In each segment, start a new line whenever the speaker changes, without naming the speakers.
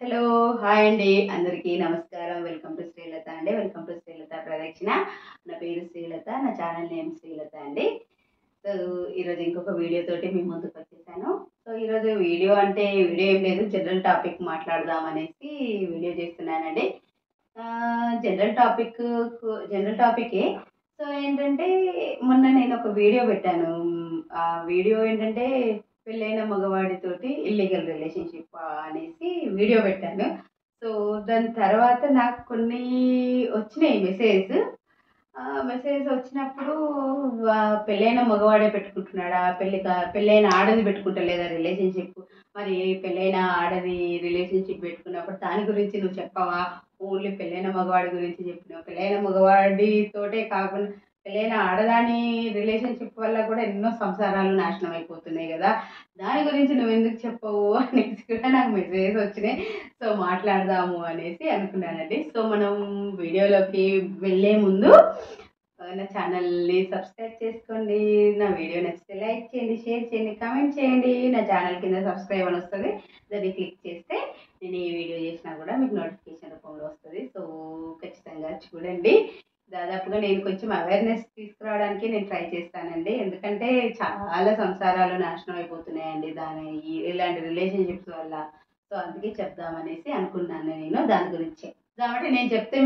Hello hi అండి అందరికీ నమస్కారం. వెల్కమ్ టు శ్రీలత అండి. వెల్కమ్ టు శ్రీలత ప్రదక్షిణ. నా పేరు శ్రీలత, నా ఛానల్ నేమ్ శ్రీలత అండి. సో ఈరోజు ఇంకొక వీడియో తోటి మీ ముందుకు వచ్చేసాను. సో ఈరోజు వీడియో ఏం లేదు, జనరల్ టాపిక్ మాట్లాడదాం అనేసి వీడియో చేస్తున్నానండి. జనరల్ టాపికే. సో ఏంటంటే మొన్న నేను ఒక వీడియో పెట్టాను. ఆ వీడియో ఏంటంటే పెళ్ళైన మగవాడితోటి ఇల్లీగల్ రిలేషన్షిప్ అనేసి వీడియో పెట్టాను. సో దాని తర్వాత నాకు కొన్ని వచ్చినాయి మెసేజ్ వచ్చినప్పుడు పెళ్ళైన మగవాడే పెట్టుకుంటున్నాడా, పెళ్ళైన ఆడది పెట్టుకుంటలేదా రిలేషన్షిప్, మరి పెళ్ళైన ఆడది రిలేషన్షిప్ పెట్టుకున్నప్పుడు దాని గురించి నువ్వు చెప్పవా, ఓన్లీ పెళ్ళైన మగవాడి గురించి చెప్పినావు, పెళ్ళైన మగవాడితోటే కాకుండా పెళ్ళైన ఆడదాని రిలేషన్షిప్ వల్ల కూడా ఎన్నో సంసారాలు నాశనం అయిపోతున్నాయి కదా, దాని గురించి నువ్వు ఎందుకు చెప్పవు అనేసి కూడా నాకు మెసేజ్ వచ్చినాయి. సో మాట్లాడదాము అనేసి అనుకున్నానండి. సో మనం వీడియోలోకి వెళ్ళే ముందు నా ఛానల్ని సబ్స్క్రైబ్ చేసుకోండి. నా వీడియో నచ్చితే లైక్ చేయండి, షేర్ చేయండి, కామెంట్ చేయండి. నా ఛానల్ కింద సబ్స్క్రైబ్ అని వస్తుంది, దాన్ని క్లిక్ చేస్తే నేను ఏ వీడియో చేసినా కూడా మీకు నోటిఫికేషన్ రూపంలో వస్తుంది. సో ఖచ్చితంగా చూడండి. దాదాపుగా నేను కొంచెం అవేర్నెస్ తీసుకురావడానికి నేను ట్రై చేస్తానండి. ఎందుకంటే చాలా సంసారాలు నాశనం అయిపోతున్నాయండి ఇలాంటి రిలేషన్షిప్స్ వల్ల. సో అందుకే చెప్దామనేసి అనుకున్నాను నేను దాని గురించి. కాబట్టి నేను చెప్తే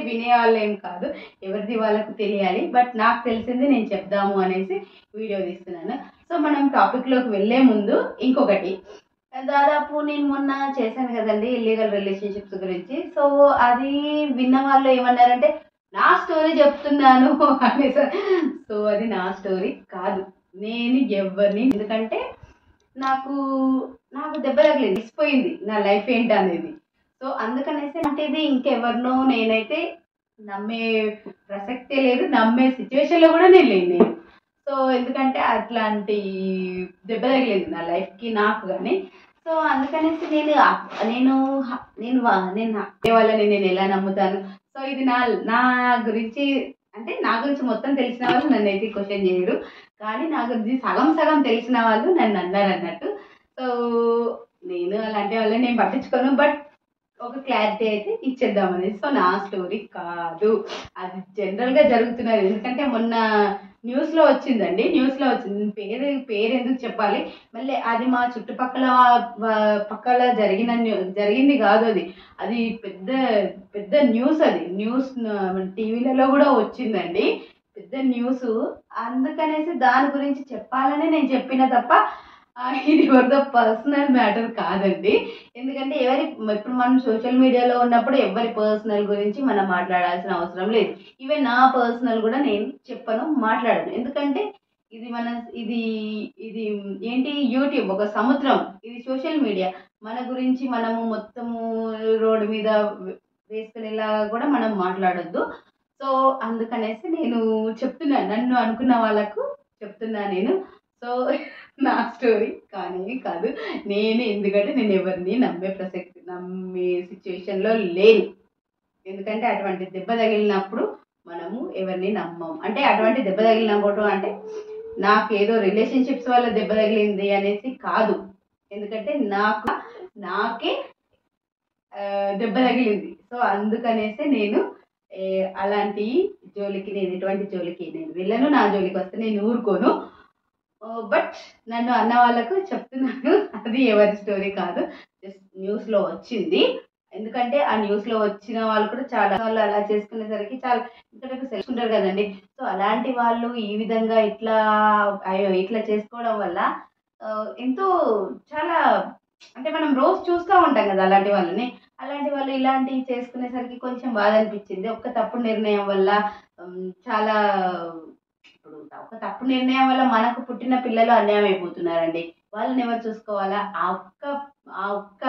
వినే వాళ్ళు ఏం కాదు, ఎవరిది వాళ్ళకు తెలియాలి. బట్ నాకు తెలిసింది నేను చెప్దాము అనేసి వీడియో తీస్తున్నాను. సో మనం టాపిక్లోకి వెళ్ళే ముందు ఇంకొకటి, దాదాపు నేను మొన్న చేశాను కదండి ఇల్లీగల్ రిలేషన్షిప్స్ గురించి. సో అది విన్న వాళ్ళు ఏమన్నారంటే నా స్టోరీ చెప్తున్నాను అనేసి. సో అది నా స్టోరీ కాదు, నేను ఎవరిని, ఎందుకంటే నాకు నాకు దెబ్బ తగిలింది, తెలిసిపోయింది నా లైఫ్ ఏంటి అనేది. సో అందుకనేసి అంటే ఇది ఇంకెవరినో నేనైతే నమ్మే ప్రసక్తే లేదు, నమ్మే సిచ్యువేషన్లో కూడా నేను లేను. సో ఎందుకంటే అట్లాంటి దెబ్బ తగిలింది నా లైఫ్కి, నాకు కానీ. సో అందుకనేసి నేను నేను వాళ్ళని నేను ఎలా నమ్ముతాను. సో ఇది నా గురించి, అంటే నా గురించి మొత్తం తెలిసిన వాళ్ళు నన్ను అయితే క్వశ్చన్ చేయరు, కానీ నా గురించి సగం సగం తెలిసిన వాళ్ళు నన్ను అన్నారు అన్నట్టు. సో నేను అలాంటి వాళ్ళని నేను పట్టించుకోను, బట్ ఒక క్లారిటీ అయితే ఇచ్చేద్దామని. సో నా స్టోరీ కాదు, అది జనరల్గా జరుగుతున్నది. ఎందుకంటే మొన్న న్యూస్లో వచ్చిందండి, పేరు ఎందుకు చెప్పాలి, మళ్ళీ అది మా పక్కల జరిగింది కాదు, అది పెద్ద పెద్ద న్యూస్, అది న్యూస్ టీవీలలో కూడా వచ్చిందండి, పెద్ద న్యూస్. అందుకనేసి దాని గురించి చెప్పాలని నేను చెప్పిన తప్ప ఇది ఎవరిదో పర్సనల్ మ్యాటర్ కాదండి. ఎందుకంటే ఇప్పుడు మనం సోషల్ మీడియాలో ఉన్నప్పుడు ఎవరి పర్సనల్ గురించి మనం మాట్లాడాల్సిన అవసరం లేదు. ఈవెన్ నా పర్సనల్ కూడా నేను చెప్పను, మాట్లాడను. ఎందుకంటే ఇది ఇది ఏంటి, యూట్యూబ్ ఒక సముద్రం, ఇది సోషల్ మీడియా. మన గురించి మనము మొత్తము రోడ్డు మీద వేసుకునేలా కూడా మనం మాట్లాడొద్దు. సో అందుకనేసి నేను చెప్తున్నా, నన్ను అనుకున్న వాళ్ళకు చెప్తున్నా నేను. సో నా స్టోరీ కానీ కాదు, ఎందుకంటే నేను ఎవరిని నమ్మే సిచ్యువేషన్లో లేను. ఎందుకంటే అటువంటి దెబ్బ తగిలినప్పుడు మనము ఎవరిని నమ్మం. అంటే అటువంటి దెబ్బ తగిలినప్పుడు అంటే నాకు ఏదో రిలేషన్షిప్స్ వల్ల దెబ్బ తగిలింది అనేసి కాదు, ఎందుకంటే నాకే దెబ్బ తగిలింది. సో అందుకనేసి నేను అలాంటి జోలికి, ఎటువంటి జోలికి నేను వెళ్ళను. నా జోలికి వస్తే నేను ఊరుకోను. బట్ నన్ను అన్న వాళ్ళకు చెప్తున్నాను, అది ఎవరి స్టోరీ కాదు, జస్ట్ న్యూస్లో వచ్చింది. ఎందుకంటే ఆ న్యూస్లో వచ్చిన వాళ్ళు కూడా చాలా వాళ్ళు అలా చేసుకునేసరికి చాలా ఇతరులకు తెలుసుకుంటారు కదండి. సో అలాంటి వాళ్ళు ఈ విధంగా ఇట్లా చేసుకోవడం వల్ల ఎంతో చాలా, అంటే మనం రోజు చూస్తూ ఉంటాం కదా అలాంటి వాళ్ళు ఇలాంటివి చేసుకునేసరికి కొంచెం బాధ అనిపించింది. ఒక తప్పుడు నిర్ణయం వల్ల చాలా, ఇప్పుడు ఒక తప్పు నిర్ణయం వల్ల మనకు పుట్టిన పిల్లలు అన్యాయం అయిపోతున్నారండి. వాళ్ళని ఎవరు చూసుకోవాలా, ఆ ఒక్క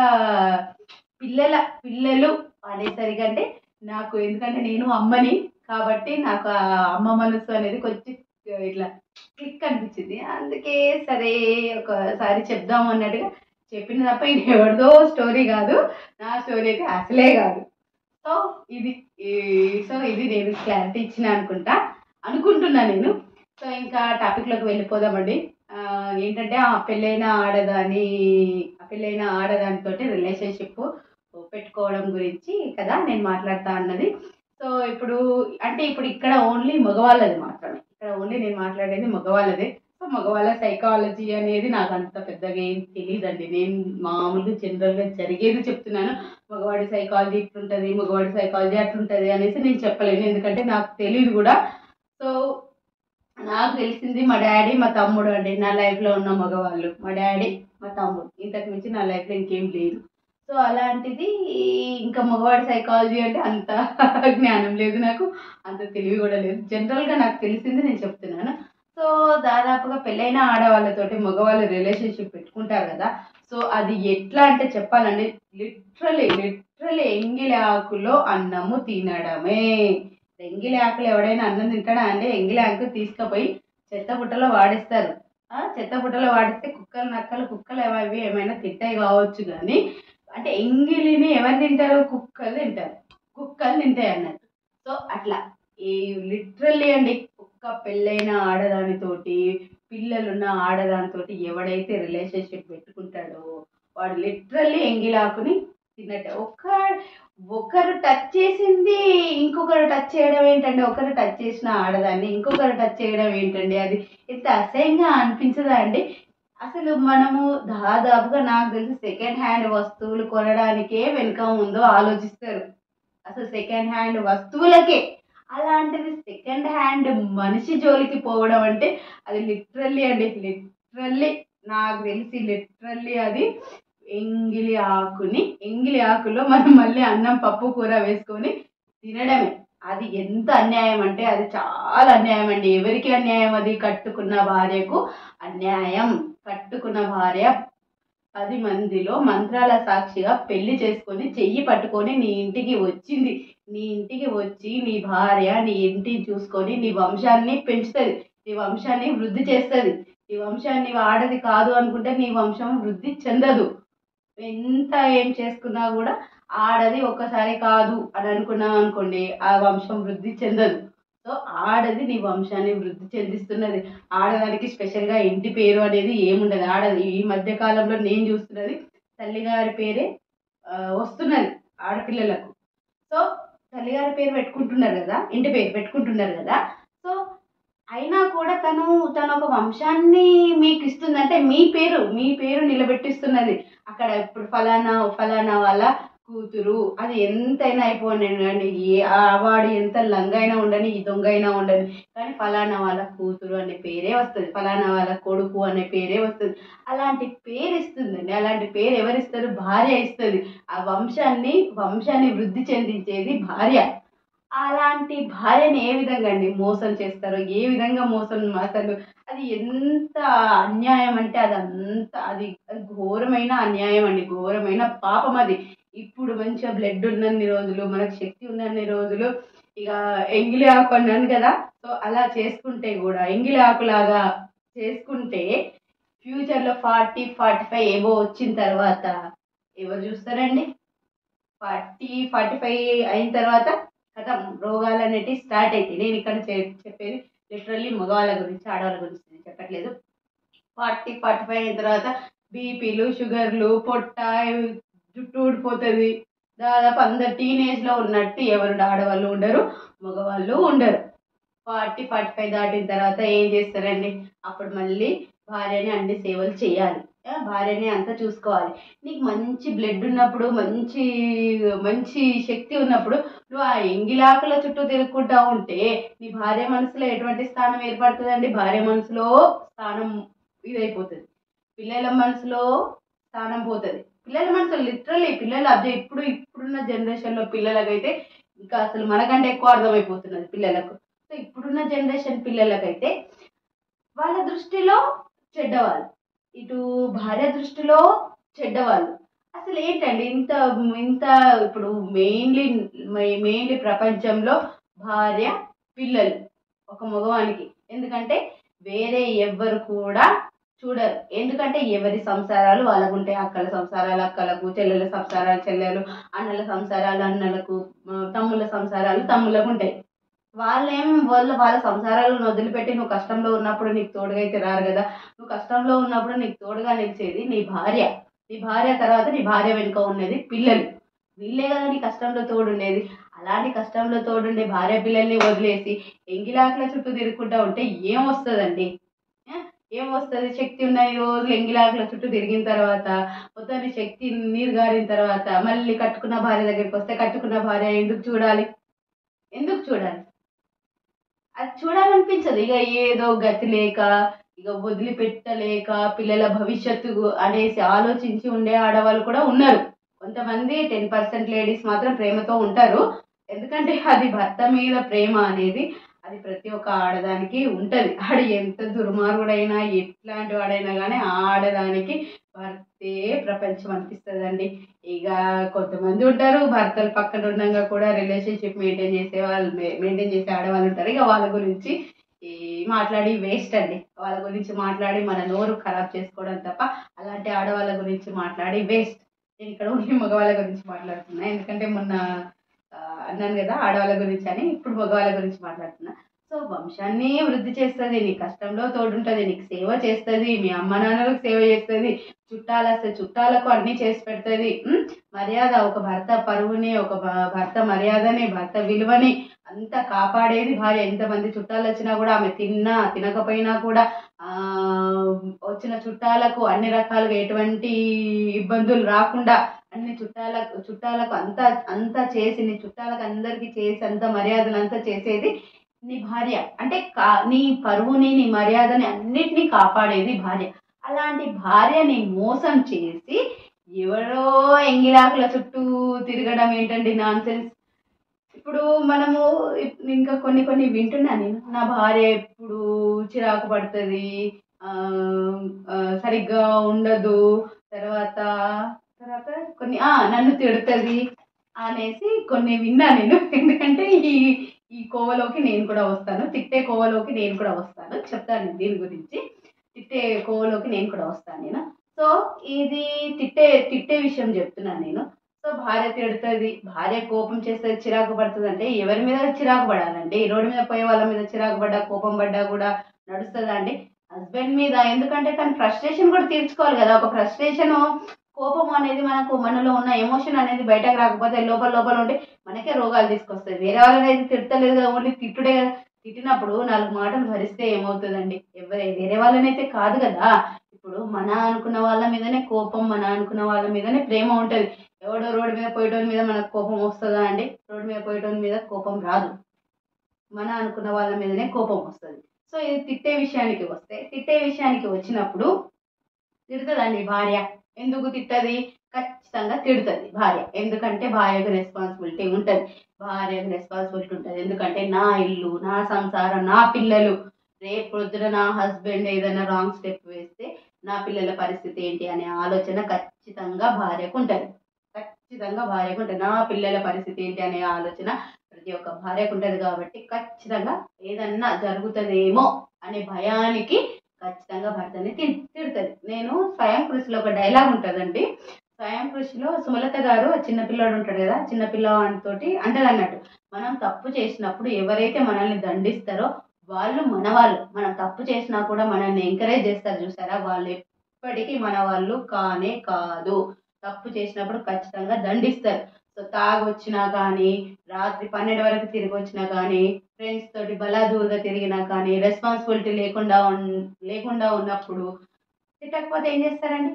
పిల్లలు అనేసరికి, అంటే నాకు, ఎందుకంటే నేను అమ్మని కాబట్టి నాకు ఆ అమ్మ మనసు అనేది కొంచెం ఇట్లా క్లిక్ అనిపించింది. అందుకే సరే ఒకసారి చెప్దాము అన్నట్టుగా చెప్పిన తప్ప ఇది ఎవరిదో స్టోరీ కాదు, నా స్టోరీ అయితే అసలే కాదు. సో ఇది నేను క్లారిటీ ఇచ్చిన అనుకుంటున్నా నేను. సో ఇంకా టాపిక్లోకి వెళ్ళిపోదామండి. ఏంటంటే ఆ పెళ్ళైన ఆడదాని, ఆ పెళ్ళైన ఆడదానితోటి రిలేషన్షిప్ పెట్టుకోవడం గురించి కదా నేను మాట్లాడుతా అన్నది. సో ఇప్పుడు ఇక్కడ ఓన్లీ మగవాళ్ళది మాత్రమే, ఇక్కడ ఓన్లీ నేను మాట్లాడేది మగవాళ్ళదే. సో మగవాళ్ళ సైకాలజీ అనేది నాకు అంత పెద్దగా ఏం తెలియదండి. నేను మామూలుగా జనరల్గా జరిగేది చెప్తున్నాను. మగవాడి సైకాలజీ ఇట్లుంటుంది, మగవాడి సైకాలజీ అట్లుంటుంది అనేసి నేను చెప్పలేను, ఎందుకంటే నాకు తెలియదు కూడా. సో నాకు తెలిసింది మా డాడీ మా తమ్ముడు అండి నా లైఫ్లో ఉన్న మగవాళ్ళు, మా డాడీ మా తమ్ముడు, ఇంతకు మించి నా లైఫ్లో ఇంకేం లేదు. సో అలాంటిది ఇంకా మగవాడి సైకాలజీ అంటే అంత జ్ఞానం లేదు నాకు, అంత తెలివి కూడా లేదు. జనరల్గా నాకు తెలిసింది నేను చెప్తున్నాను. సో దాదాపుగా పెళ్ళైన ఆడవాళ్ళతోటి మగవాళ్ళు రిలేషన్షిప్ పెట్టుకుంటారు కదా. సో అది ఎట్లా అంటే చెప్పాలండి, లిటరలీ ఎంగిలి ఆకులో అన్నము తినడమే. ఎంగిలి ఆకులు ఎవడైనా అన్నం తింటాడా అండి? ఎంగిలి ఆకు తీసుకుపోయి చెత్త బుట్టలో వాడేస్తారు. చెత్త బుట్టలో వాడిస్తే కుక్కలు నక్కలు కుక్కలు అవి ఏమైనా తింటాయి కావచ్చు, కానీ అంటే ఎంగిలిని ఎవరు తింటారు? కుక్కలు తింటారు, కుక్కలు తింటాయి అన్నట్టు. సో అట్లా ఈ లిటరల్లీ అండి, ఒక్క పెళ్ళైన ఆడదానితోటి పిల్లలున్న ఆడదానితోటి ఎవడైతే రిలేషన్షిప్ పెట్టుకుంటాడో వాడు లిటరల్లీ ఎంగిలాకుని తిన్నట్టే. ఒకరు టచ్ చేసింది ఇంకొకరు టచ్ చేయడం ఏంటండి? ఒకరు టచ్ చేసిన ఆడదాన్ని ఇంకొకరు టచ్ చేయడం ఏంటండి? అది ఎంత అసహ్యంగా అనిపించదా అండి? అసలు మనము దాదాపుగా నాకు తెలిసి సెకండ్ హ్యాండ్ వస్తువులు కొనడానికే వెనుక ముందో ఆలోచిస్తారు, అసలు సెకండ్ హ్యాండ్ వస్తువులకే. అలాంటిది సెకండ్ హ్యాండ్ మనిషి జోలికి పోవడం అంటే అది లిటరల్లీ అండి, లిటరల్లీ నాకు తెలిసి లిటరల్లీ అది ఎంగిలి ఆకులో మనం మళ్ళీ అన్నం పప్పు కూర వేసుకొని తినడమే. అది ఎంత అన్యాయం అంటే అది చాలా అన్యాయం అండి. ఎవరికి అన్యాయం? అది కట్టుకున్న భార్యకు అన్యాయం. కట్టుకున్న భార్య 10 మందిలో మంత్రాల సాక్షిగా పెళ్లి చేసుకొని చెయ్యి పట్టుకొని నీ ఇంటికి వచ్చింది. నీ ఇంటికి వచ్చి నీ భార్య నీ ఇంటిని చూసుకొని నీ వంశాన్ని పెంచుతుంది, నీ వంశాన్ని వృద్ధి చేస్తుంది. నీ వంశాన్ని ఆడది కాదు అనుకుంటే నీ వంశం వృద్ధి చెందదు. ఎంత ఏం చేసుకున్నా కూడా ఆడది ఒక్కసారి కాదు అని అనుకున్నాం అనుకోండి, ఆ వంశం వృద్ధి చెందదు. సో ఆడది నీ వంశాన్ని వృద్ధి చెందిస్తున్నది. ఆడదానికి స్పెషల్గా ఇంటి పేరు అనేది ఏముండదు. ఆడది ఈ మధ్య కాలంలో నేను చూస్తున్నది తల్లిగారి పేరే వస్తున్నది ఆడపిల్లలకు. సో తల్లిగారి పేరు పెట్టుకుంటున్నారు కదా, ఇంటి పేరు పెట్టుకుంటున్నారు కదా. సో అయినా కూడా తను ఒక వంశాన్ని మీకు ఇస్తుందంటే మీ పేరు నిలబెట్టిస్తున్నది అక్కడ. ఇప్పుడు ఫలానా వాళ్ళ కూతురు, అది ఎంతైనా అయిపోనండి, వాడు ఎంత లంగైనా ఉండని ఈ దొంగ అయినా ఉండని, కానీ ఫలానా వాళ్ళ కూతురు అనే పేరే వస్తుంది, ఫలానా వాళ్ళ కొడుకు అనే పేరే వస్తుంది. అలాంటి పేరు ఇస్తుందండి. అలాంటి పేరు ఎవరిస్తారు? భార్య ఇస్తుంది. ఆ వంశాన్ని వృద్ధి చెందించేది భార్య. అలాంటి భార్యని ఏ విధంగా అండి మోసం చేస్తారో, ఏ విధంగా మోసం అసలు అది ఎంత అన్యాయం అంటే అది ఘోరమైన అన్యాయం అండి, ఘోరమైన పాపం అది. ఇప్పుడు మంచిగా బ్లడ్ ఉన్నన్ని రోజులు, మనకు శక్తి ఉన్నన్ని రోజులు ఇక ఎంగిలి ఆకు అన్నాను కదా. సో అలా చేసుకుంటే కూడా ఎంగిలి ఆకులాగా చేసుకుంటే ఫ్యూచర్లో 40-45 ఏవో వచ్చిన తర్వాత ఎవరు చూస్తారండి? 40-45 అయిన తర్వాత కథం రోగాలు అనేటివి స్టార్ట్ అవుతాయి. నేను ఇక్కడ చెప్పేది లిటరల్లీ మగవాళ్ళ గురించి, ఆడవాళ్ళ గురించి నేను చెప్పట్లేదు. 40-45 అయిన తర్వాత బీపీలు, షుగర్లు, పొట్ట, జుట్టు ఊడిపోతుంది. దాదాపు అందరు టీనేజ్లో ఉన్నట్టు ఎవరు ఆడవాళ్ళు ఉండరు, మగవాళ్ళు ఉండరు. 40-45 దాటిన తర్వాత ఏం చేస్తారండి? అప్పుడు మళ్ళీ భార్యని అన్ని సేవలు చేయాలి, భార్యని అంతా చూసుకోవాలి. నీకు మంచి బ్లడ్ ఉన్నప్పుడు, మంచి మంచి శక్తి ఉన్నప్పుడు నువ్వు ఆ ఎంగిలాకుల చుట్టూ తిరుగుకుంటా ఉంటే నీ భార్య మనసులో ఎటువంటి స్థానం ఏర్పడుతుందండి? భార్య మనసులో స్థానం ఇదైపోతుంది, పిల్లల మనసులో స్థానం పోతుంది. పిల్లల మనసులో లిటరల్లీ పిల్లలు అదే ఇప్పుడున్న జనరేషన్లో పిల్లలకైతే ఇంకా అసలు మనకంటే ఎక్కువ అర్థమైపోతున్నది పిల్లలకు. సో ఇప్పుడున్న జనరేషన్ పిల్లలకైతే వాళ్ళ దృష్టిలో చెడ్డవాళ్ళు, ఇటు భార్య దృష్టిలో చెడ్డవాళ్ళు. అసలు ఏంటండి ఇంత ఇంత ఇప్పుడు మెయిన్లీ ప్రపంచంలో భార్య పిల్లలు ఒక మగవానికి. ఎందుకంటే వేరే ఎవ్వరు కూడా చూడరు, ఎందుకంటే ఎవరి సంసారాలు వాళ్ళకు ఉంటాయి. అక్కల సంసారాలు అక్కలకు, చెల్లెల సంసారాలు చెల్లెలు, అన్నల సంసారాలు అన్నలకు, తమ్ముళ్ళ సంసారాలు తమ్ముళ్ళకు ఉంటాయి. వాళ్ళ సంసారాలను వదిలిపెట్టి నువ్వు కష్టంలో ఉన్నప్పుడు నీకు తోడుగా అయితే రారు కదా. నువ్వు కష్టంలో ఉన్నప్పుడు నీకు తోడుగా నిలిచేది నీ భార్య. నీ భార్య తర్వాత నీ భార్య వెనుక ఉన్నది పిల్లలు. వీళ్ళే కదా నీ కష్టంలో తోడుండేది. అలాంటి కష్టంలో తోడుండే భార్య పిల్లల్ని వదిలేసి ఎంగిలాకుల చుట్టూ తిరుగుకుంటా ఉంటే ఏం వస్తుందండి? ఏం వస్తుంది? శక్తి ఉన్న ఈ రోజులు ఎంగిలాకుల చుట్టూ తిరిగిన తర్వాత, మొత్తాన్ని శక్తి నీరు గారిన తర్వాత మళ్ళీ కట్టుకున్న భార్య దగ్గరికి వస్తే కట్టుకున్న భార్య ఎందుకు చూడాలి? ఎందుకు చూడాలి? అది చూడాలనిపించదు. ఇక ఏదో గతి లేక, ఇక వదిలిపెట్టలేక, పిల్లల భవిష్యత్తు అనేసి ఆలోచించి ఉండే ఆడవాళ్ళు కూడా ఉన్నారు. కొంతమంది 10% లేడీస్ మాత్రం ప్రేమతో ఉంటారు. ఎందుకంటే అది భర్త మీద ప్రేమ అనేది అది ప్రతి ఒక్క ఆడదానికి ఉంటది. ఆడు ఎంత దుర్మార్గుడైనా ఎట్లాంటి వాడైనా కానీ ఆడదానికి భర్తే ప్రపంచం అనిపిస్తుందండి. ఇక కొంతమంది ఉంటారు భర్తలు పక్కన ఉండగా కూడా రిలేషన్షిప్ మెయింటైన్ చేసే ఆడవాళ్ళు ఉంటారు. ఇక వాళ్ళ గురించి ఈ మాట్లాడి వేస్ట్ అండి. వాళ్ళ గురించి మాట్లాడి మన నోరు ఖరాబ్ చేసుకోవడం తప్ప అలాంటి ఆడవాళ్ళ గురించి మాట్లాడి వేస్ట్. నేను ఇక్కడ ఓన్లీ మగవాళ్ళ గురించి మాట్లాడుతున్నా. ఎందుకంటే మొన్న అన్నాను కదా ఆడవాళ్ళ గురించి అని, ఇప్పుడు మగవాళ్ళ గురించి మాట్లాడుతున్నా. సో వంశాన్ని వృద్ధి చేస్తుంది, నీ కష్టంలో తోడుంటుంది, నీకు సేవ చేస్తుంది, మీ అమ్మ నాన్నలకు సేవ చేస్తుంది, చుట్టాలు వస్తే చుట్టాలకు అన్నీ చేసి పెడుతుంది. మర్యాద, ఒక భర్త పరువుని, ఒక భర్త మర్యాదని, భర్త విలువని అంతా కాపాడేది భార్య. ఎంతమంది చుట్టాలు వచ్చినా కూడా ఆమె తిన్నా తినకపోయినా కూడా వచ్చిన చుట్టాలకు అన్ని రకాలుగా ఎటువంటి ఇబ్బందులు రాకుండా అన్ని చుట్టాలకు అంతా అంతా చేసి, నీ చుట్టాలకు అందరికీ చేసి అంత మర్యాదలు అంతా చేసేది నీ భార్య. అంటే నీ పరువుని, నీ మర్యాదని అన్నిటినీ కాపాడేది భార్య. అలాంటి భార్యని మోసం చేసి ఎవరో ఎంగిలాకుల చుట్టూ తిరగడం ఏంటండి నాన్సెన్స్. ఇప్పుడు మనము ఇంకా కొన్ని వింటున్నా నేను. నా భార్య ఎప్పుడు చిరాకు పడుతుంది, సరిగ్గా ఉండదు, తర్వాత తర్వాత కొన్ని నన్ను తిడుతుంది అనేసి కొన్ని విన్నా నేను. ఎందుకంటే ఈ ఈ కోవలోకి నేను కూడా వస్తాను, తిట్టే కోవలోకి నేను కూడా వస్తాను. చెప్తాను దీని గురించి. తిట్టే కోవలోకి నేను కూడా వస్తాను నేను. సో ఇది తిట్టే విషయం చెప్తున్నాను నేను. సో భార్య తిడుతుంది, భార్య కోపం చేస్తుంది, చిరాకు పడుతుంది. అంటే ఎవరి మీద చిరాకు పడాలండి? రోడ్డు మీద పోయే వాళ్ళ మీద చిరాకు పడ్డా, కోపం పడ్డా కూడా నడుస్తుందా అండి? హస్బెండ్ మీద. ఎందుకంటే తన ఫ్రస్ట్రేషన్ కూడా తీర్చుకోవాలి కదా. ఒక ఫ్రస్ట్రేషన్, కోపం అనేది మనలో ఉన్న ఎమోషన్ అనేది బయటకు రాకపోతే లోపల లోపల ఉంటే మనకే రోగాలు తీసుకొస్తాయి. వేరే వాళ్ళని అయితే తిడతలేదు కదా, ఓన్లీ తిట్టుడే కదా. తిట్టినప్పుడు 4 మాటలు భరిస్తే ఏమవుతుందండి? వేరే వాళ్ళనైతే కాదు కదా. ఇప్పుడు మన అనుకున్న వాళ్ళ మీదనే కోపం, మన అనుకున్న వాళ్ళ మీదనే ప్రేమ ఉంటుంది. ఎవడో రోడ్డు మీద పోయేటోని మీద మనకు కోపం వస్తుందా అండి? రోడ్డు మీద పోయేటోని మీద కోపం రాదు, మన అనుకున్న వాళ్ళ మీదనే కోపం వస్తుంది. సో ఇది తిట్టే విషయానికి వచ్చినప్పుడు తిడుతుందండి భార్య. ఎందుకు తిట్టది? ఖచ్చితంగా తిడుతుంది భార్య. ఎందుకంటే భార్యకు రెస్పాన్సిబిలిటీ ఉంటుంది. ఎందుకంటే నా ఇల్లు, నా సంసారం, నా పిల్లలు. రేపు పొద్దున నా హస్బెండ్ ఏదైనా రాంగ్ స్టెప్ వేస్తే నా పిల్లల పరిస్థితి ఏంటి అనే ఆలోచన ఖచ్చితంగా భార్యకు ఉంటుంది. నా పిల్లల పరిస్థితి ఏంటి అనే ఆలోచన ప్రతి ఒక్క భార్యకు ఉంటుంది. కాబట్టి ఖచ్చితంగా ఏదన్నా జరుగుతుందేమో అనే భయానికి ఖచ్చితంగా భర్తని తిడుతుంది. నేను స్వయం కృషిలో ఒక డైలాగ్ ఉంటుందండి. స్వయం కృషిలో సుమలత గారు చిన్నపిల్లాడు ఉంటాడు కదా, చిన్నపిల్లవాడితోటి అంటది అన్నట్టు, మనం తప్పు చేసినప్పుడు ఎవరైతే మనల్ని దండిస్తారో వాళ్ళు మనం తప్పు చేసినా కూడా మనల్ని ఎంకరేజ్ చేస్తారు చూసారా, వాళ్ళు ఎప్పటికీ మన వాళ్ళు కానే కాదు. తప్పు చేసినప్పుడు ఖచ్చితంగా దండిస్తారు. సో తాగొచ్చినా కానీ, రాత్రి 12 వరకు తిరిగి వచ్చినా కానీ, ఫ్రెండ్స్ తోటి బలాదూరుగా తిరిగినా కానీ, రెస్పాన్సిబిలిటీ లేకుండా ఉన్నప్పుడు తిట్టకపోతే ఏం చేస్తారండి?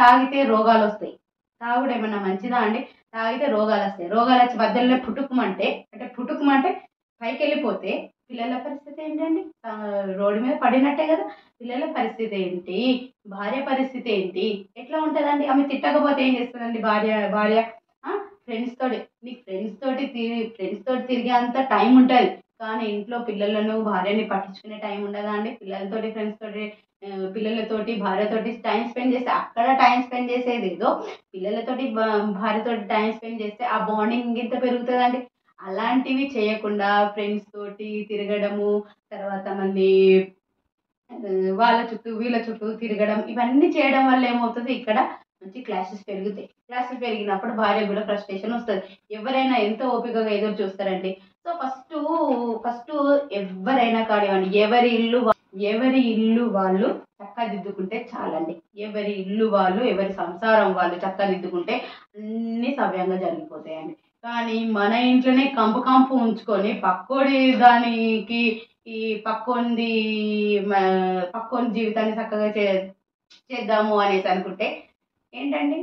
తాగితే రోగాలు వస్తాయి. తాగుడు ఏమన్నా మంచిదా అండి? తాగితే రోగాలు వస్తాయి. రోగాలు వచ్చి మధ్యలోనే పుట్టుకుమంటే పైకి వెళ్ళిపోతే పిల్లల పరిస్థితి ఏంటండి? రోడ్డు మీద పడినట్టే కదా. పిల్లల పరిస్థితి ఏంటి? భార్య పరిస్థితి ఏంటి? ఎట్లా ఉంటుందండి? ఆమె తిట్టకపోతే ఏం చేస్తుందండి భార్య? నీకు ఫ్రెండ్స్ తోటి తిరిగే అంత టైం ఉంటుంది, కానీ ఇంట్లో పిల్లలను భార్యని పట్టించుకునే టైం ఉండదా అండి? పిల్లలతోటి భార్యతోటి టైం స్పెండ్ చేస్తే అక్కడ టైం స్పెండ్ చేసేది ఏదో పిల్లలతోటి భార్యతోటి టైం స్పెండ్ చేస్తే ఆ బాండింగ్ ఇంత పెరుగుతుందండి. అలాంటివి చేయకుండా ఫ్రెండ్స్ తోటి తిరగడము, తర్వాత మళ్ళీ వాళ్ళ చుట్టూ వీళ్ళ చుట్టూ తిరగడం, ఇవన్నీ చేయడం వల్ల ఏమవుతుంది? ఇక్కడ మంచి క్లాషెస్ పెరిగినప్పుడు భార్య కూడా ఫ్రస్ట్రేషన్ వస్తుంది. ఎవరైనా ఎంతో ఓపికగా ఎదురు చూస్తారండి. సో ఫస్ట్ ఎవరైనా కానివ్వండి, ఎవరి ఇల్లు వాళ్ళు చక్కదిద్దుకుంటే చాలండి. ఎవరి ఇల్లు వాళ్ళు, ఎవరి సంసారం వాళ్ళు చక్కదిద్దుకుంటే అన్నీ సవ్యంగా జరిగిపోతాయండి. కానీ మన ఇంట్లోనే కంపు కంపు ఉంచుకొని పక్కోడి దానికి ఈ పక్కోనిది మ పక్కోని జీవితాన్ని చక్కగా చేద్దాము అనేసి అనుకుంటే ఏంటండి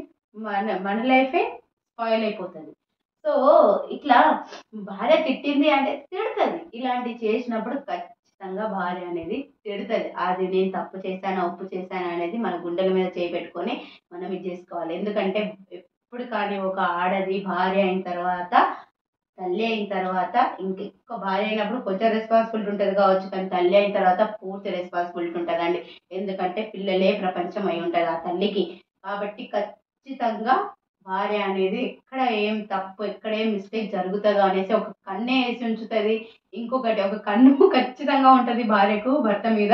మన మన లైఫే స్పాయిల్ అయిపోతుంది. సో ఇట్లా భార్య తిట్టింది అంటే తిడుతుంది. ఇలాంటివి చేసినప్పుడు ఖచ్చితంగా భార్య అనేది తిడుతుంది. అది నేను తప్పు చేశానా, ఒప్పు చేశానా అనేది మన గుండెల మీద చేయి పెట్టుకొని మనం ఇది చేసుకోవాలి. ఎందుకంటే ఎప్పుడు కానీ ఒక ఆడది భార్య అయిన తర్వాత, తల్లి అయిన తర్వాత ఇంకెక్కువ భార్య అయినప్పుడు కొంచెం రెస్పాన్సిబిలిటీ ఉంటుంది కావచ్చు, కానీ తల్లి అయిన తర్వాత పూర్తి రెస్పాన్సిబిలిటీ ఉంటుందండి. ఎందుకంటే పిల్లలే ప్రపంచం అయి ఉంటుంది ఆ తల్లికి. కాబట్టి ఖచ్చితంగా భార్య అనేది ఎక్కడ ఏం తప్పు, ఎక్కడ ఏం మిస్టేక్ జరుగుతుందో అనేసి ఒక కన్నే వేసి ఉంచుతుంది. ఇంకొకటి ఒక కన్ను ఖచ్చితంగా ఉంటుంది భార్యకు భర్త మీద.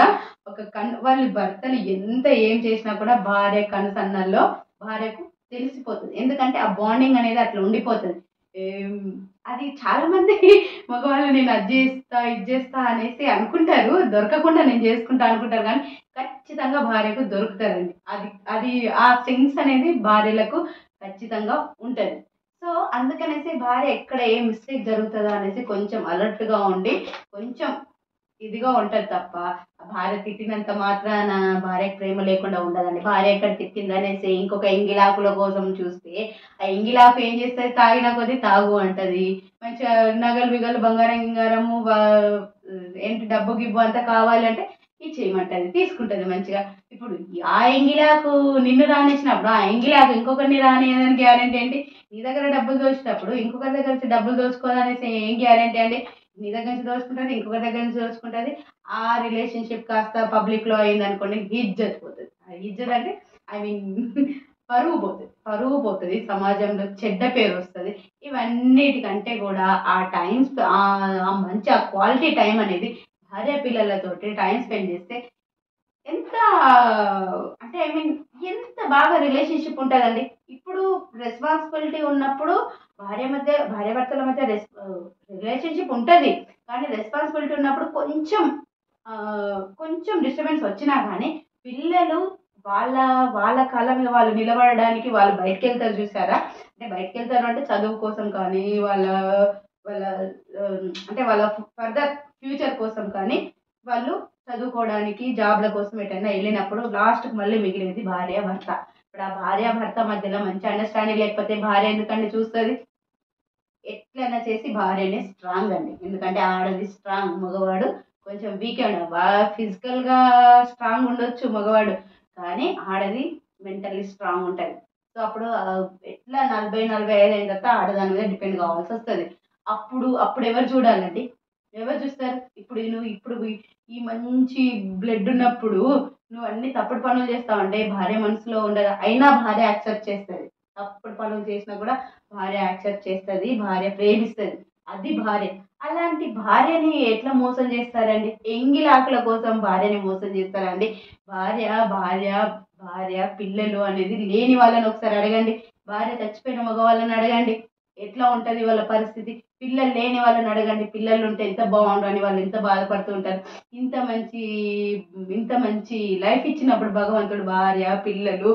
ఒక కన్ను వాళ్ళు భర్తలు ఎంత ఏం చేసినా కూడా భార్య కన్ను సన్నల్లో భార్యకు తెలిసిపోతుంది. ఎందుకంటే ఆ బాండింగ్ అనేది అట్లా ఉండిపోతుంది. అది చాలా మంది మగవాళ్ళు నేను అది చేస్తా ఇది చేస్తా అనేసి అనుకుంటారు, దొరకకుండా నేను చేసుకుంటా అనుకుంటారు, కానీ ఖచ్చితంగా భార్యకు దొరుకుతారండి. అది అది ఆ సెన్స్ అనేది భార్యలకు ఖచ్చితంగా ఉంటుంది. సో అందుకనేసి భార్య ఎక్కడ ఏ మిస్టేక్ జరుగుతుందో అనేసి కొంచెం అలర్ట్గా ఉండి కొంచెం ఇదిగా ఉంటుంది తప్ప, భార్య తిట్టినంత మాత్రాన భార్యకు ప్రేమ లేకుండా ఉండదండి. భార్య ఎక్కడ తిట్టిందనేసి ఇంకొక ఎంగిలాకుల కోసం చూస్తే ఆ ఎంగిలాకు ఏం చేస్తుంది, తాగిన కొద్దీ తాగు అంటది. మంచిగా నగలు బిగలు బంగారం గింగారము ఏంటి డబ్బు గిబ్బు అంతా కావాలంటే ఇచ్చేయమంటది, తీసుకుంటది మంచిగా. ఇప్పుడు ఆ ఎంగిలాకు నిన్ను రానిచ్చినప్పుడు ఆ ఎంగిలాకు ఇంకొకరిని రానియడానికి గ్యారెంటీ ఏంటి? నీ దగ్గర డబ్బులు దోచినప్పుడు ఇంకొకరి దగ్గర నుంచి డబ్బులు దోచుకోవాలనేసి ఏం గ్యారెంటీ అండి? నీ దగ్గర నుంచి దోచుకుంటుంది, ఇంకొకరి దగ్గర నుంచి దోచుకుంటుంది. ఆ రిలేషన్షిప్ కాస్త పబ్లిక్లో అయింది అనుకోండి, ఇజ్జత్ పోతుంది. ఇజ్జత్ అంటే ఐ మీన్ పరువు పోతుంది, సమాజంలో చెడ్డ పేరు వస్తుంది. ఇవన్నిటికంటే కూడా ఆ టైం ఆ మంచి ఆ క్వాలిటీ టైం అనేది భార్య పిల్లలతోటి టైం స్పెండ్ చేస్తే ఎంత అంటే ఐ మీన్ ఎంత బాగా రిలేషన్షిప్ ఉంటుందండి. ఇప్పుడు రెస్పాన్సిబిలిటీ ఉన్నప్పుడు భార్యాభర్తల మధ్య రిలేషన్షిప్ ఉంటుంది, కానీ రెస్పాన్సిబిలిటీ ఉన్నప్పుడు కొంచెం డిస్టర్బెన్స్ వచ్చినా కానీ పిల్లలు వాళ్ళ వాళ్ళ కాళ్ళ మీద వాళ్ళు నిలబడడానికి వాళ్ళు బయటకు వెళ్తారు చూసారా. అంటే బయటకు వెళ్తారు అంటే చదువు కోసం కానీ వాళ్ళ వాళ్ళ అంటే వాళ్ళ ఫర్దర్ ఫ్యూచర్ కోసం కానీ వాళ్ళు చదువుకోవడానికి జాబ్ల కోసం ఎటైనా వెళ్ళినప్పుడు లాస్ట్కి మళ్ళీ మిగిలేది భార్య భర్త. ఇప్పుడు ఆ భార్య భర్త మధ్యలో మంచి అండర్స్టాండింగ్ లేకపోతే భార్య ఎందుకంటే చూస్తుంది, ఎట్లైనా చేసి భార్యనే స్ట్రాంగ్ అండి. ఎందుకంటే ఆడది స్ట్రాంగ్, మగవాడు కొంచెం వీక్ అండి. బాగా ఫిజికల్గా స్ట్రాంగ్ ఉండొచ్చు మగవాడు, కానీ ఆడది మెంటల్లీ స్ట్రాంగ్ ఉంటుంది. సో అప్పుడు ఎట్లా 40-45 అయిన తర్వాత ఆడదాని మీద డిపెండ్ కావాల్సి వస్తుంది. అప్పుడు ఎవరు చూడాలండి? ఎవరు చూస్తారు? ఇప్పుడు ఈ మంచి బ్లడ్ ఉన్నప్పుడు నువ్వు అన్ని తప్పుడు పనులు చేస్తావంటే భార్య మనసులో ఉండదు. అయినా భార్య యాక్సెప్ట్ చేస్తుంది. తప్పుడు పనులు చేసినా కూడా భార్య యాక్సెప్ట్ చేస్తుంది, భార్య ప్రేమిస్తుంది. అది భార్య. అలాంటి భార్యని ఎట్లా మోసం చేస్తారండి? ఎంగిలాకుల కోసం భార్యని మోసం చేస్తారండి. భార్య భార్య భార్య పిల్లలు అనేది లేని వాళ్ళని ఒకసారి అడగండి. భార్య చచ్చిపోయిన మగవాళ్ళని అడగండి ఎట్లా ఉంటుంది వాళ్ళ పరిస్థితి. పిల్లలు లేని వాళ్ళని అడగండి, పిల్లలు ఉంటే ఎంత బాగుండు అని వాళ్ళు ఎంత బాధపడుతూ ఉంటారు. ఇంత మంచి లైఫ్ ఇచ్చినప్పుడు భగవంతుడు భార్య పిల్లలు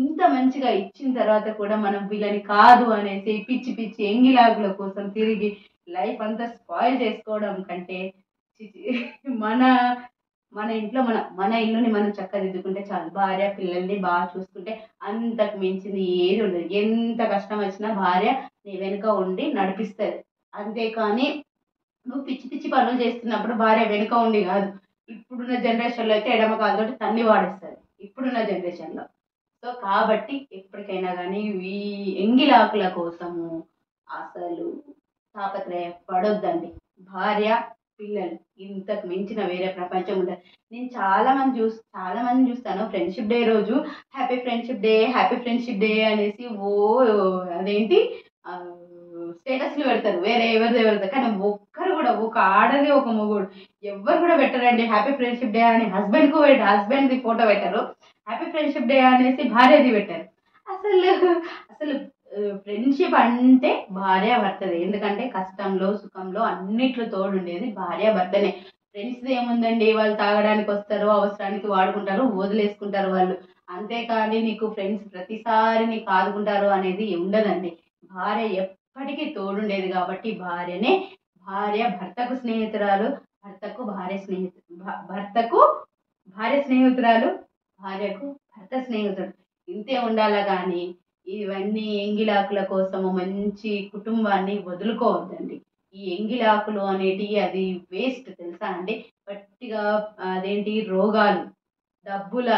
ఇంత మంచిగా ఇచ్చిన తర్వాత కూడా మనం వీళ్ళని కాదు అనేసి పిచ్చి పిచ్చి ఎంగిలాగుల కోసం తిరిగి లైఫ్ అంతా స్పాయిల్ చేసుకోవడం కంటే మన మన ఇంట్లో మన ఇల్లుని మనం చక్కదిద్దుకుంటే చాలు. భార్య పిల్లల్ని బాగా చూసుకుంటే అంతకు మించింది ఏది ఉండదు. ఎంత కష్టం వచ్చినా భార్య నీ వెనుక ఉండి నడిపిస్తుంది. అంతేకాని నువ్వు పిచ్చి పిచ్చి పనులు చేస్తున్నప్పుడు భార్య వెనుక ఉండి కాదు. ఇప్పుడున్న జనరేషన్లో అయితే ఎడమ కాలుతోటి తన్ని వాడిస్తుంది ఇప్పుడున్న జనరేషన్లో. సో కాబట్టి ఎప్పటికైనా కానీ ఈ ఎంగిలాకుల కోసము అసలు తాపత్రయ పడొద్దండి. భార్య పిల్లలు ఇంతకు మించిన వేరే ప్రపంచం ఉండదు. నేను చాలా మంది చూస్తాను ఫ్రెండ్షిప్ డే రోజు హ్యాపీ ఫ్రెండ్షిప్ డే అనేసి అదేంటి స్టేటస్లు పెడతారు వేరే ఎవరిది, కానీ ఒక్కరు కూడా ఒక ఆడది ఒక మొగుడు ఎవ్వరు కూడా పెట్టరండి హ్యాపీ ఫ్రెండ్షిప్ డే అని. హస్బెండ్ది ఫోటో పెట్టరు, హ్యాపీ ఫ్రెండ్షిప్ డే అనేసి భార్యది పెట్టారు. అసలు ఫ్రెండ్షిప్ అంటే భార్య భర్తదే. ఎందుకంటే కష్టంలో సుఖంలో అన్నిట్లో తోడుండేది భార్య భర్తనే. ఫ్రెండ్స్ ఏముందండి, వాళ్ళు తాగడానికి వస్తారు, అవసరానికి వాడుకుంటారు, వదిలేసుకుంటారు వాళ్ళు. అంతేకాని నీకు ఫ్రెండ్స్ ప్రతిసారి నీకు ఆదుకుంటారు అనేది ఉండదండి. భార్య ఎప్పటికీ తోడుండేది కాబట్టి భార్య భర్తకు స్నేహితురాలు, భర్తకు భార్య స్నేహితురాలు, భార్యకు భర్త స్నేహితుడు. ఇంతే ఉండాలా కానీ ఇవన్నీ ఎంగిలాకుల కోసము మంచి కుటుంబాన్ని వదులుకోవద్దండి. ఈ ఎంగిలాకులు అనేటివి అది వేస్ట్ తెలుసా అండి. గట్టిగా అదేంటి రోగాలు, డబ్బుల,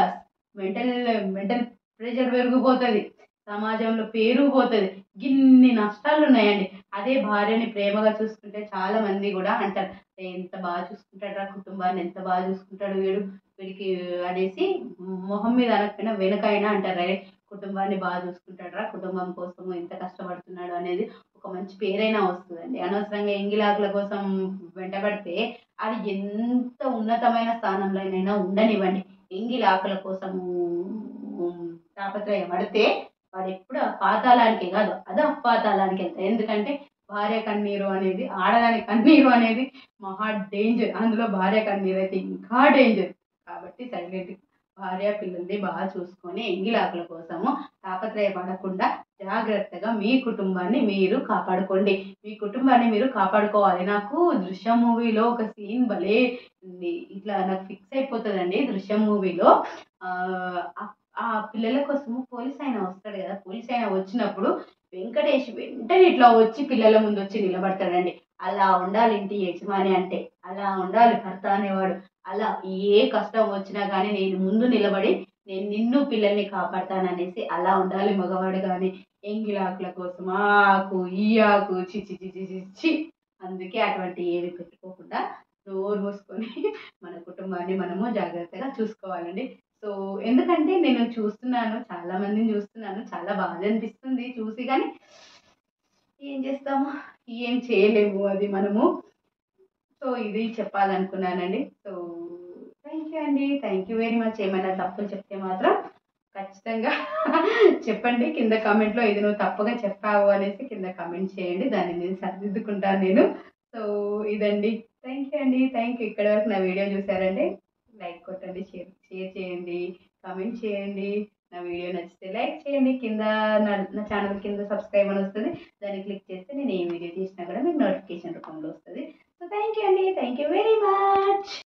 మెంటల్ మెంటల్ ప్రెషర్ పెరిగిపోతుంది, సమాజంలో పేరు పోతుంది, గిన్ని నష్టాలు ఉన్నాయండి. అదే భార్యని ప్రేమగా చూసుకుంటే చాలా మంది కూడా అంటారు, ఎంత బాగా చూసుకుంటాడు రా కుటుంబాన్ని, ఎంత బాగా చూసుకుంటాడు వీడికి అనేసి మొహం మీద అనకపోయినా వెనకైనా అంటారు, "అరే కుటుంబాన్ని బాగా చూసుకుంటాడు రా, కుటుంబం కోసం ఎంత కష్టపడుతున్నాడు" అనేది ఒక మంచి పేరైనా వస్తుందండి. అనవసరంగా ఎంగిలాకుల కోసం వెంటబడితే అది ఎంత ఉన్నతమైన స్థానంలోనైనా ఉండనివ్వండి, ఎంగిలాకుల కోసము తాపత్రయపడితే వాడు ఎప్పుడు ఆ పాతాళానికే కాదు అధఃపాతాళానికి వెళ్తాయి. ఎందుకంటే భార్య కన్నీరు అనేది, ఆడదాని కన్నీరు అనేది మహా డేంజర్. అందులో భార్య కన్నీరు అయితే ఇంకా డేంజర్. కాబట్టి సైలెంట్ భార్య పిల్లల్ని బాగా చూసుకొని ఎంగిలాకుల కోసము తాపత్రయపడకుండా జాగ్రత్తగా మీ కుటుంబాన్ని మీరు కాపాడుకోండి. మీ కుటుంబాన్ని మీరు కాపాడుకోవాలి. నాకు దృశ్యం మూవీలో ఒక సీన్ భలే ఇట్లా నాకు ఫిక్స్ అయిపోతుందండి. దృశ్యం మూవీలో ఆ ఆ పిల్లల కోసము పోలీస్ ఆయన వస్తాడు కదా, పోలీస్ ఆయన వచ్చినప్పుడు వెంకటేష్ వెంటనే ఇట్లా వచ్చి పిల్లల ముందు వచ్చి నిలబడతాడండి. అలా ఉండాలి ఇంటి యజమాని అంటే, అలా ఉండాలి భర్త అనేవాడు. అలా ఏ కష్టం వచ్చినా కానీ నేను ముందు నిలబడి నేను నిన్ను పిల్లల్ని కాపాడతాననేసి అలా ఉండాలి మగవాడు. కానీ ఎంగిలాకుల కోసం ఆ ఆకు ఈ ఆకు చిచి చిచి చిచి, అందుకే అటువంటి ఏవి పెట్టుకోకుండా నోరు మూసుకొని మన కుటుంబాన్ని మనము జాగ్రత్తగా చూసుకోవాలండి. సో ఎందుకంటే నేను చూస్తున్నాను, చాలా మందిని చూస్తున్నాను, చాలా బాధ అనిపిస్తుంది చూసి. కానీ ఏం చేస్తాము, ఏం చేయలేము అది మనము. సో ఇది చెప్పాలనుకున్నానండి. సో థ్యాంక్ యూ అండి, థ్యాంక్ యూ వెరీ మచ్. ఏమైనా తప్పులు చెప్తే మాత్రం ఖచ్చితంగా చెప్పండి కింద కామెంట్లో, ఇది నువ్వు తప్పుగా చెప్పావు అనేసి కింద కామెంట్ చేయండి, దాన్ని నేను సరిదిద్దుకుంటాను నేను. సో ఇదండి, థ్యాంక్ యూ అండి, థ్యాంక్ యూ. ఇక్కడ వరకు నా వీడియో చూసారండి, లైక్ కొట్టండి, షేర్ చేయండి, కామెంట్ చేయండి. నా వీడియో నచ్చితే లైక్ చేయండి. కింద నా ఛానల్ కింద సబ్స్క్రైబ్ అని వస్తుంది, దాన్ని క్లిక్ చేస్తే నేను ఏ వీడియో చేసినా కూడా మీకు నోటిఫికేషన్ రూపంలో వస్తుంది. సో థ్యాంక్ యూ అండి, థ్యాంక్ యూ వెరీ మచ్.